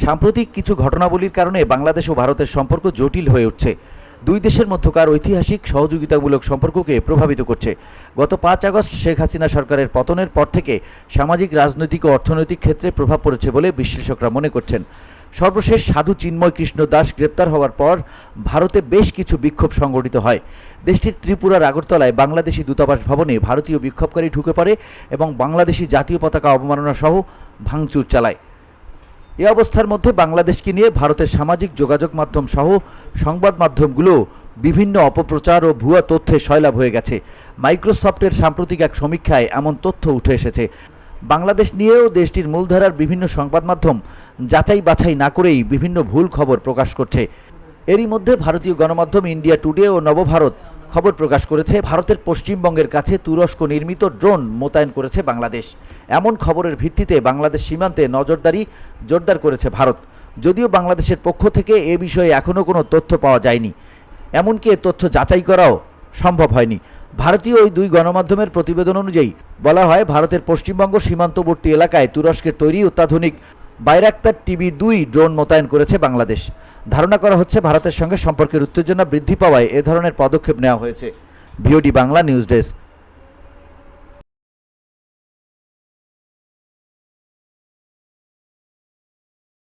সাম্প্রতিক কিছু ঘটনাবলীর কারণে বাংলাদেশ ও ভারতের সম্পর্ক জটিল হয়ে উঠছে। দুই দেশের মধ্যকার ঐতিহাসিক সহযোগিতামূলক সম্পর্ককে প্রভাবিত করছে। গত ৫ আগস্ট শেখ হাসিনা সরকারের পতনের পর থেকে সামাজিক, রাজনৈতিক ও অর্থনৈতিক ক্ষেত্রে প্রভাব পড়েছে বলে বিশ্লেষকরা মনে করছেন। সর্বশেষ সাধু চিন্ময় কৃষ্ণ দাস গ্রেপ্তার হওয়ার পর ভারতে বেশ কিছু বিক্ষোভ সংগঠিত হয়। দেশটির ত্রিপুরার আগরতলায় বাংলাদেশি দূতাবাস ভবনে ভারতীয় বিক্ষোভকারী ঢুকে পড়ে এবং বাংলাদেশি জাতীয় পতাকা অবমাননা সহ ভাঙচুর চালায়। এ অবস্থার মধ্যে বাংলাদেশকে নিয়ে ভারতের সামাজিক যোগাযোগ মাধ্যম সহ সংবাদ মাধ্যমগুলো বিভিন্ন অপপ্রচার ও ভুয়া তথ্যে সয়লাব হয়ে গেছে। মাইক্রোসফটের সাম্প্রতিক এক সমীক্ষায় এমন তথ্য উঠে এসেছে। বাংলাদেশ নিয়েও দেশটির মূলধারার বিভিন্ন সংবাদ মাধ্যম যাচাই বাছাই না করেই বিভিন্ন ভুল খবর প্রকাশ করছে। এরই মধ্যে ভারতীয় গণমাধ্যম ইন্ডিয়া টুডে ও নবভারত খবর প্রকাশ করেছে ভারতের পশ্চিমবঙ্গের কাছে তুরস্ক নির্মিত ড্রোন মোতায়েন করেছে বাংলাদেশ। এমন খবরের ভিত্তিতে বাংলাদেশ সীমান্তে নজরদারি জোরদার করেছে ভারত। যদিও বাংলাদেশের পক্ষ থেকে এ বিষয়ে এখনও কোনো তথ্য পাওয়া যায়নি, এমনকি এ তথ্য যাচাই করাও সম্ভব হয়নি। ভারতীয় ওই দুই গণমাধ্যমের প্রতিবেদন অনুযায়ী বলা হয়, ভারতের পশ্চিমবঙ্গ সীমান্তবর্তী এলাকায় তুরস্কের তৈরি অত্যাধুনিক বাইরাক্তার TB2 ড্রোন মোতায়েন করেছে বাংলাদেশ। ধারণা করা হচ্ছে ভারতের সঙ্গে সম্পর্কের উত্তেজনা বৃদ্ধি পাওয়ায় এ ধরনের পদক্ষেপ নেওয়া হয়েছে। VOD Bangla news desk.